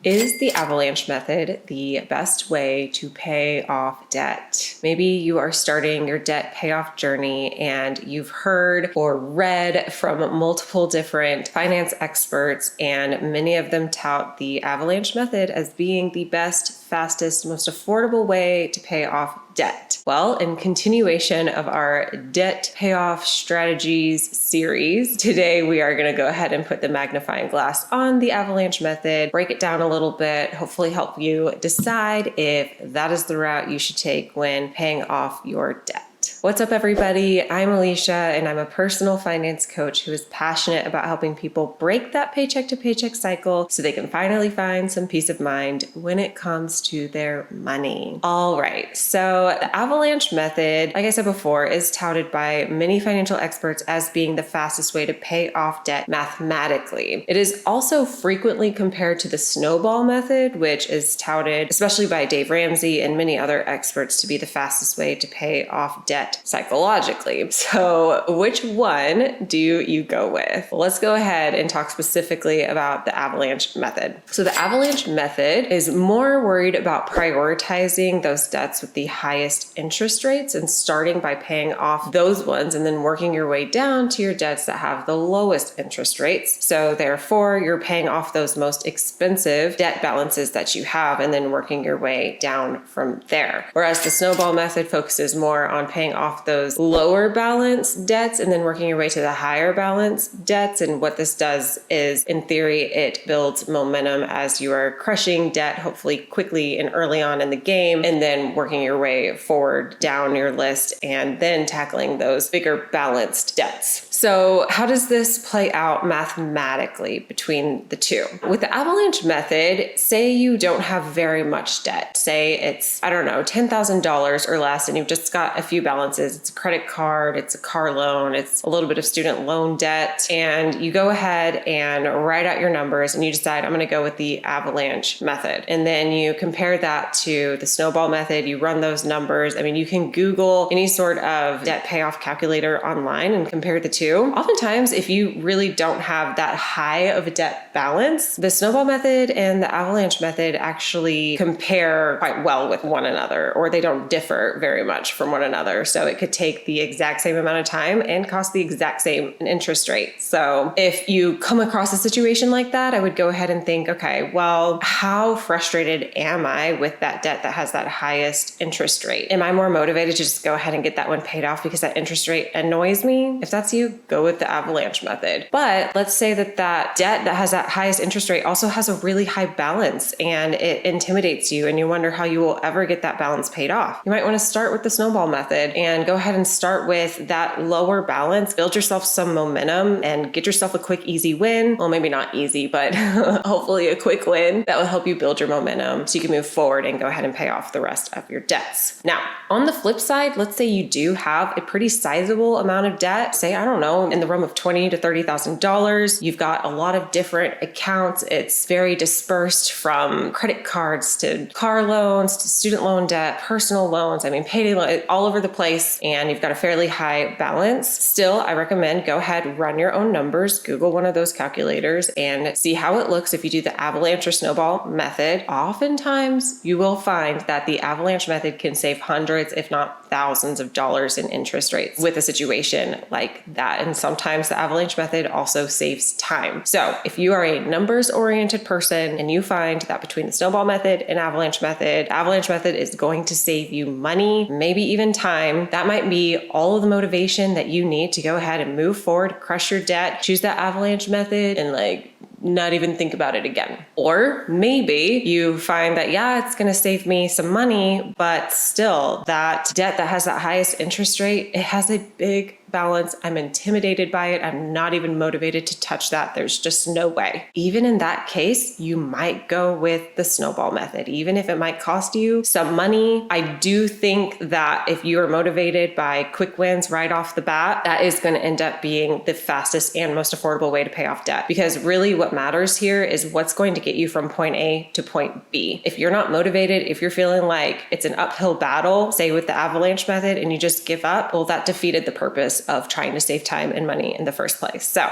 Is the avalanche method the best way to pay off debt? Maybe you are starting your debt payoff journey and you've heard or read from multiple different finance experts, and many of them tout the avalanche method as being the best, fastest, most affordable way to pay off debt. Well, in continuation of our debt payoff strategies series, today we are going to go ahead and put the magnifying glass on the avalanche method, break it down a little bit, hopefully help you decide if that is the route you should take when paying off your debt. What's up, everybody? I'm Alicia, and I'm a personal finance coach who is passionate about helping people break that paycheck to paycheck cycle so they can finally find some peace of mind when it comes to their money. All right, so the avalanche method, like I said before, is touted by many financial experts as being the fastest way to pay off debt mathematically. It is also frequently compared to the snowball method, which is touted, especially by Dave Ramsey and many other experts, to be the fastest way to pay off debt psychologically. So which one do you go with? Well, let's go ahead and talk specifically about the avalanche method. So the avalanche method is more worried about prioritizing those debts with the highest interest rates and starting by paying off those ones and then working your way down to your debts that have the lowest interest rates. So therefore, you're paying off those most expensive debt balances that you have and then working your way down from there. Whereas the snowball method focuses more on paying off those lower balance debts and then working your way to the higher balance debts. And what this does is, in theory, it builds momentum as you are crushing debt, hopefully quickly and early on in the game, and then working your way forward down your list and then tackling those bigger balanced debts. So how does this play out mathematically between the two? With the avalanche method, say you don't have very much debt. Say it's, $10,000 or less, and you've just got a few balances. It's a credit card, it's a car loan, it's a little bit of student loan debt, and you go ahead and write out your numbers and you decide, I'm going to go with the avalanche method. And then you compare that to the snowball method. You run those numbers. I mean, you can Google any sort of debt payoff calculator online and compare the two. Oftentimes, if you really don't have that high of a debt balance, the snowball method and the avalanche method actually compare quite well with one another, or they don't differ very much from one another. So it could take the exact same amount of time and cost the exact same interest rate. So if you come across a situation like that, I would go ahead and think, okay, well, how frustrated am I with that debt that has that highest interest rate? Am I more motivated to just go ahead and get that one paid off because that interest rate annoys me? If that's you, go with the avalanche method. But let's say that that debt that has that highest interest rate also has a really high balance and it intimidates you and you wonder how you will ever get that balance paid off. You might want to start with the snowball method and go ahead and start with that lower balance, build yourself some momentum and get yourself a quick, easy win. Well, maybe not easy, but hopefully a quick win that will help you build your momentum so you can move forward and go ahead and pay off the rest of your debts. Now, on the flip side, let's say you do have a pretty sizable amount of debt, say, in the realm of $20,000 to $30,000. You've got a lot of different accounts. It's very dispersed, from credit cards to car loans to student loan debt, personal loans, payday loan, all over the place, and you've got a fairly high balance. Still, I recommend go ahead, run your own numbers, Google one of those calculators and see how it looks if you do the avalanche or snowball method. Oftentimes, you will find that the avalanche method can save hundreds, if not thousands of dollars in interest rates with a situation like that. And sometimes the avalanche method also saves time. So if you are a numbers-oriented person and you find that between the snowball method and avalanche method is going to save you money, maybe even time, that might be all of the motivation that you need to go ahead and move forward, crush your debt, choose that avalanche method, and not even think about it again. Or maybe you find that, it's going to save me some money, but still that debt that has that highest interest rate, it has a big balance. I'm intimidated by it. I'm not even motivated to touch that. There's just no way. Even in that case, you might go with the snowball method, even if it might cost you some money. I do think that if you are motivated by quick wins right off the bat, that is going to end up being the fastest and most affordable way to pay off debt. Because really what matters here is what's going to get you from point A to point B. If you're not motivated, if you're feeling like it's an uphill battle, say with the avalanche method, and you just give up, well, that defeated the purpose of trying to save time and money in the first place. So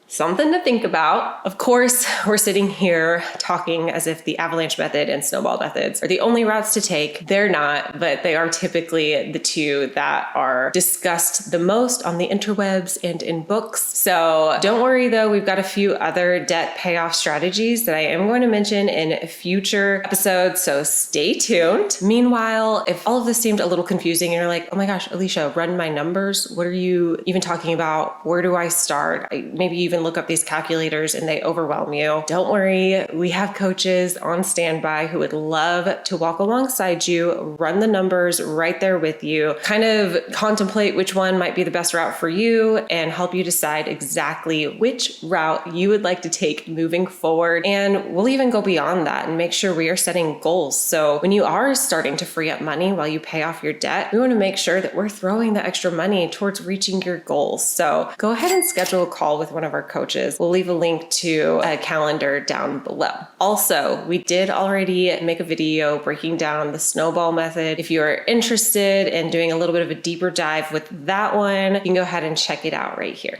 Something to think about. Of course, we're sitting here talking as if the avalanche method and snowball methods are the only routes to take. They're not, but they are typically the two that are discussed the most on the interwebs and in books. So don't worry though, we've got a few other debt payoff strategies that I am going to mention in future episodes, so stay tuned. Meanwhile, if all of this seemed a little confusing and you're like, oh my gosh, Alicia, run my numbers. What are you even talking about? Where do I start? Maybe even look up these calculators and they overwhelm you. Don't worry, we have coaches on standby who would love to walk alongside you, run the numbers right there with you, kind of contemplate which one might be the best route for you and help you decide exactly which route you would like to take moving forward. And we'll even go beyond that and make sure we are setting goals. So when you are starting to free up money while you pay off your debt, we want to make sure that we're throwing the extra money towards reaching your goals. So go ahead and schedule a call with one of our coaches. We'll leave a link to a calendar down below. Also, we did already make a video breaking down the snowball method. If you are interested in doing a little bit of a deeper dive with that one, you can go ahead and check it out right here.